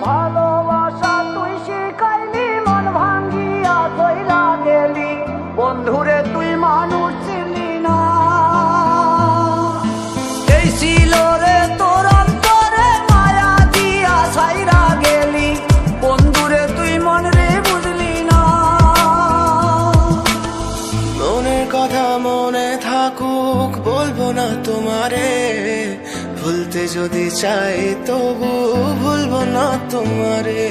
ভালোবাসা তুই শিখাইলি, মন ভাঙ্গিয়া চইলা গেলি, বন্ধুরে তুই মানুষ চিনলি না। এই ছিল রে তোর অন্তরে মায়া দিয়া ছাইরা গেলি, বন্ধুরে তুই মন রে বুঝলি না। মনের কথা মনে থাকুক বলবো না তোমারে, ভুলতে যদি চাই তবু ভুলবো না তোমারে।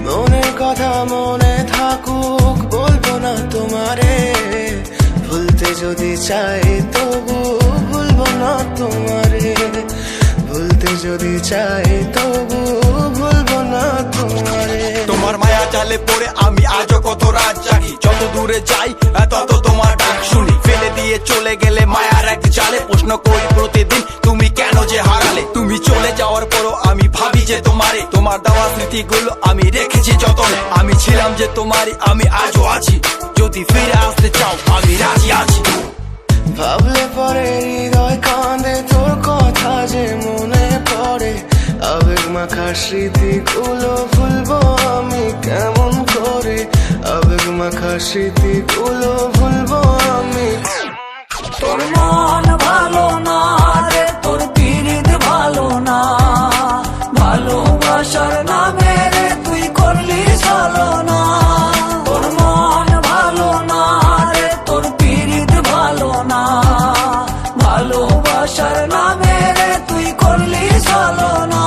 মনের কথা মনে থাকুক বলবো না তোমারে, ভুলতে যদি চাই তবু ভুলবো না তোমারে। ভুলতে যদি চাই তবু ভুলবো না তোমারে। তোমার মায়া জালে পড়ে আমি আজও কত রাত জাগি, যত দূরে যাই তত তোমার ডাক শুনি। ফেলে দিয়ে চলে গেলে মায়ার এক জালে, প্রশ্ন করি প্রতিদিন তুমি কেন যে হারালে। তুমি চলে যাওয়ার পরও আমি ভাবি যে তোমারে, তোমার দেওয়া স্মৃতিগুলো আমি রেখেছি যতনে। আমি ছিলাম যে তোমারই, আমি আজও আছি, যদি ফিরে আসতে চাও আমি রাজি আছি। ভাবলে পরে হৃদয় কাঁদে, তোর কথা যে মনে পড়ে। আবেগ মাখা স্মৃতিগুলো ভুলবো আমি কেমন করে, আবেগ মাখা স্মৃতিগুলো ভুলবো আমি। তোর মন ভালো না রে, তোর পিরিত ভালো না, ভালোবাসার নামে রে তুই করলি ছলনা। তোর মন ভালো না রে, তোর পিরিত ভালো না, ভালোবাসার নামে রে তুই করলি ছলনা।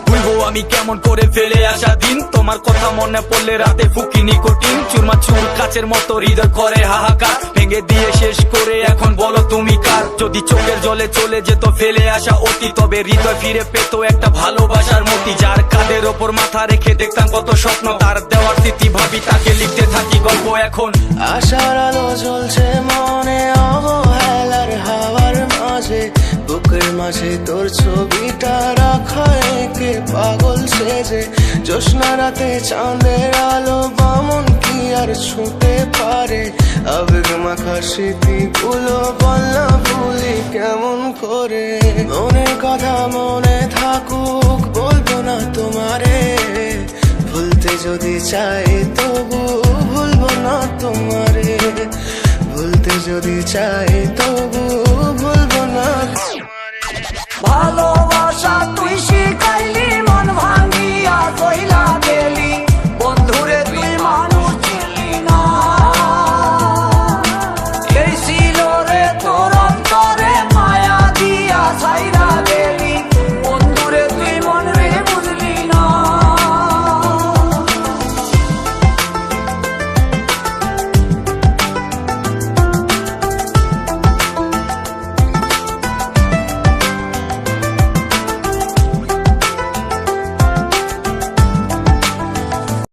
ভুলবো আমি কেমন করে ফেলে আসা দিন, তোমার কথা মনে পড়লে রাতে ফুকি নিকোটিন। চুরমা চুর কাচের মতো হৃদয় করে হাহাকার, ভেঙে দিয়ে শেষ করে এখন বলো তুমি কার। যদি চোখের জলে চলে যেত ফেলে আসা অতি, তবে হৃদয় ফিরে পেত একটা ভালোবাসার মতি। যার কাঁধের ওপর মাথা রেখে দেখতাম কত স্বপ্ন, তার দেওয়ার স্মৃতি ভাবি তাকে লিখতে থাকি গল্প এখন। আশার আলো জ্বলছে মনে অবহেলার হাওয়ার মাঝে, বুকের মাঝে তোর ছবিটা রাখা একে পাগল সেজে। জ্যোৎস্না রাতে চাঁদের আলো বামন কি আর ছুঁতে পারে, আবেগ মাখা স্মৃতিগুলো বলনা ভুলি কেমন করে। মনের কথা মনে থাকুক বলবো না তোমারে, ভুলতে যদি চাই তবু ভুলবো না তোমারে। ভুলতে যদি চাই তবু ভুলবো না তোমারে। ভালোবাসা তুই